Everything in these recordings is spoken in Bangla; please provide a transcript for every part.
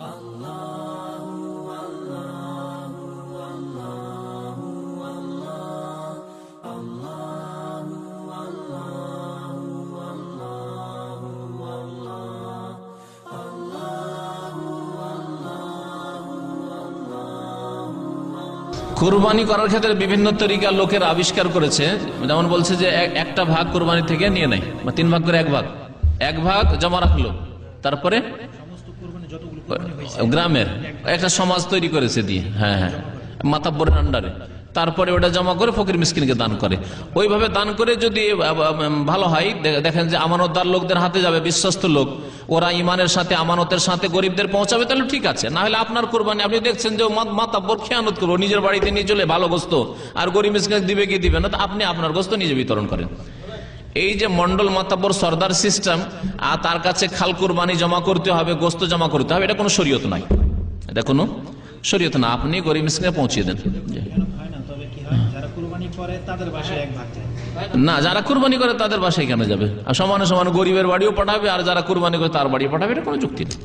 কুরবানি করার ক্ষেত্রে বিভিন্ন তরিকা লোকের আবিষ্কার করেছে। যেমন বলছে যে একটা ভাগ কুরবানি থেকে নিয়ে নেয়, বা 3 ভাগ করে এক ভাগ জমা রাখলো, তারপরে গ্রামের একটা সমাজ তৈরি করেছে দিয়ে, হ্যাঁ মাতাব্বরের আন্ডারে, তারপরে ওটা জমা করে ফকির মিসকিনকে দান করে। ওইভাবে দান করে যদি ভালো হয়, দেখেন যে আমানতদার লোকদের হাতে যাবে, বিশ্বস্ত লোক, ওরা ইমানের সাথে আমানতের সাথে গরিবদের পৌঁছাবে, তাহলে ঠিক আছে। না হলে আপনার কুরবানি, আপনি দেখছেন যে মাতাব্বর খেয়ানত করবো, নিজের বাড়িতে নিয়ে চলে ভালো গোস্ত, আর গরিব মিসকিন দিবে কি দিবে না, তো আপনি আপনার গোস্ত নিজে বিতরণ করেন। এই যে মন্ডল মাতাব্বর সর্দার সিস্টেম, আর তার কাছে খাল কুরবানি জমা করতে হবে, গোস্ত জমা করতে হবে, এটা কোনো শরীয়ত নাই, এটা কোনো শরীয়ত না। আপনি গরিব মিসকিনে পৌঁছিয়ে দেন। না, যারা কুরবানি করে তাদের বাসায় কেন যাবে? আর সমানে সমান গরিবের বাড়িও পাঠাবে, আর যারা কুরবানি করে তার বাড়ি পাঠাবে, এটা কোনো যুক্তি নেই।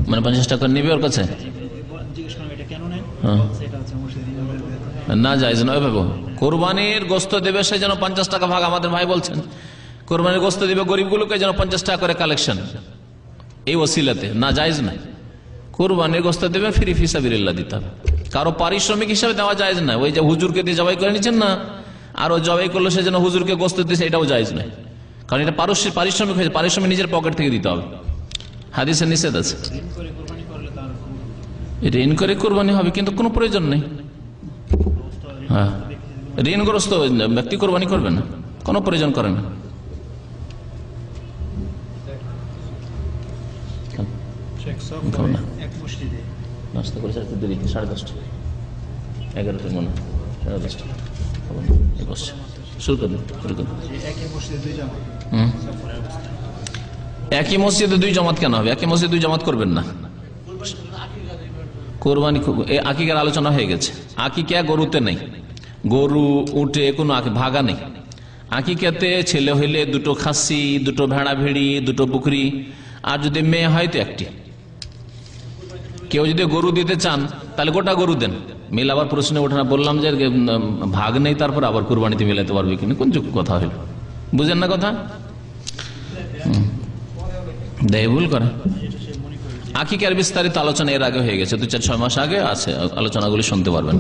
মানে 50 টাকা নিবে ওর কাছে, না যায় না ওইভাবে। কোরবানির গোস্ত দেবে সে যেন 50 টাকা ভাগ, আমাদের ভাই বলছেন কোরবানির গোস্ত দিবে গরিবগুলোকে যেন 50 টাকা করে কালেকশন, এই ওসিলাতে না জায়েজ না। কুরবানির গোস্ত দেবেন ফ্রি ফিসাবিলিল্লাহ দিতে হবে, কারো পারিশ্রমিক হিসাবে দেওয়া জায়েজ না। ওই যে হুজুরকে দিয়ে জবাই করে নিচ্ছেন না, আর ও জবাই করলো সে যেন হুজুরকে গোস্ত দিচ্ছে, এটাও জায়েজ নয়, কারণ এটা পারিশ্রমিক হয়েছে, পারিশ্রমিক নিজের পকেট থেকে দিতে হবে, হাদিসে নিষেধ আছে। ঋণ করে কুরবানি হবে, কিন্তু কোনো প্রয়োজন নেই। হ্যাঁ, ঋণগ্রস্ত ব্যক্তি কুরবানি করবে না, কোনো প্রয়োজন করে না। নাস্তা করে 10:30, 11টা মনে, 10:30 শুরু করুন। একই মসজিদে 2 জামাত কেন হবে? একই মসজিদে 2 জামাত করবেন না। কোরবানি আকিকার আলোচনা হয়ে গেছে। আকিকা গরুতে নেই, গরু উঠে কোনো ভাগা নেই। আকিকাতে ছেলে হইলে 2টো খাসি, 2টো ভেড়া ভেড়ি, 2টো পুকুরি, আর যদি মেয়ে হয় তো 1টি। কেউ যদি গরু দিতে চান তাহলে গোটা গরু দেন, মিল। আবার প্রশ্নে ওঠে না, বললাম যে ভাগ নেই, তারপর আবার কুরবানিতে মিলাতে পারবে কিনা, কোন কথা হইল? বুঝেন না কথা, দেয় ভুল করে। আকিকার বিস্তারিত আলোচনা এর আগে হয়ে গেছে, 2-4-6 মাস আগে আছে, আলোচনাগুলি শুনতে পারবেন।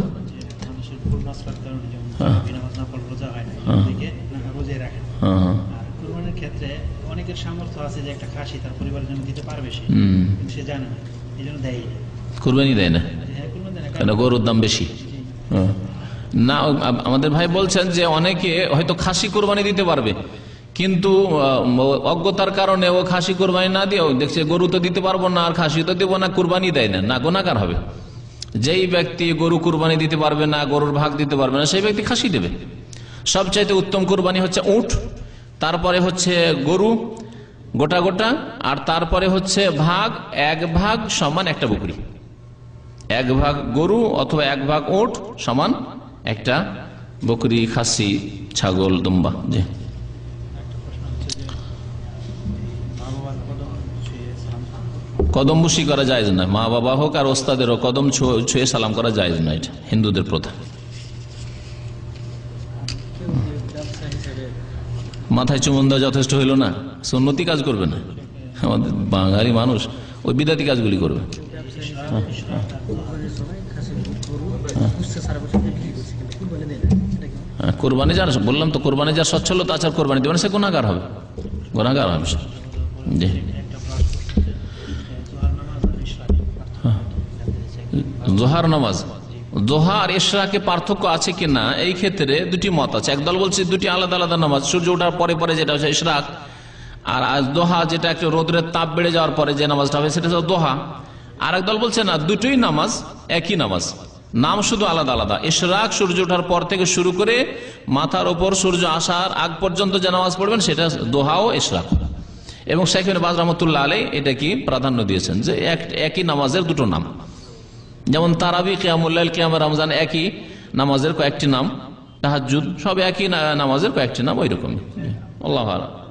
অনেকের সামর্থ্য আছে যে একটা খাসি তার পরিবারের জন্য দিতে পারবে, সে জানে না, এই জন্য দেয়, কুরবানি দেয় না, কেন? গরুর দাম বেশি না। আমাদের ভাই বলছেন যে অনেকে হয়তো খাসি কুরবানি দিতে পারবে, কিন্তু অজ্ঞতার কারণে ও খাসি কুরবানি না দিয়েও দেখছে গরু তো দিতে পারবো না, আর খাসি তো দেবো না, কুরবানি দেয় না, না গুনাহগার হবে। যেই ব্যক্তি গরু কুরবানি দিতে পারবে না, গরুর ভাগ দিতে পারবে না, সেই ব্যক্তি খাসি দেবে। সবচাইতে উত্তম কুরবানি হচ্ছে উট, তারপরে হচ্ছে গরু গোটা গোটা, আর তারপরে হচ্ছে ভাগ, 1 ভাগ সমান 1টা বকরি, 1 ভাগ গরু অথবা 1 ভাগ উট সমান 1টা বকরি, খাসি, ছাগল, দুম্বা। জি, কদম বুশি করা যায় না, মা বাবা হোক আর ওস্তাদেরও কদম ছুঁয়ে সালাম করা যায় না, এটা হিন্দুদের প্রথা। মাথায় চুমন দেওয়া যথেষ্ট হইল না, সুন্নতি কাজ করবে না, আমাদের বাঙালি মানুষ ওই বিদাতি কাজগুলি করবে। কোরবানি যার, বললাম তো, কোরবানি যার সচ্ছলতা আছে কোরবানি দেবে না, সে গুনাহগার হবে, গুনাহগার হবে। জি, জোহার নামাজ, দোহা আর ইশরাকে পার্থক্য আছে কিনা, এই ক্ষেত্রে 2টি মত আছে। একদল বলছে 2টি আলাদা আলাদা নামাজ, সূর্য ওঠার পরে পরে যেটা হচ্ছে ইশরাক, আর দোহা যেটা একটু রোদ্রের তাপ বেড়ে যাওয়ার পরে যে নামাজটা হবে সেটা হচ্ছে দোহা। আর একদল বলছে না, 2টোই নামাজ একই নামাজ, নাম শুধু আলাদা আলাদা। ইশরাক সূর্য ওঠার পর থেকে শুরু করে মাথার ওপর সূর্য আসার আগ পর্যন্ত যে নামাজ পড়বেন সেটা দোহা ও ইশরাক। এবং শেখ ইবনে বাজ রাহমাতুল্লাহ আলাইহি এটা কি প্রাধান্য দিয়েছেন যে একই নামাজের 2টো নাম। যেমন তারাবি, কিয়ামুল লাইল, কিয়াম রমজান একই নামাজের কয়েকটি নাম, তাহাজ্জুদ সব একই নামাজের কয়েকটি নাম ওই রকমই। আল্লাহ আলাম।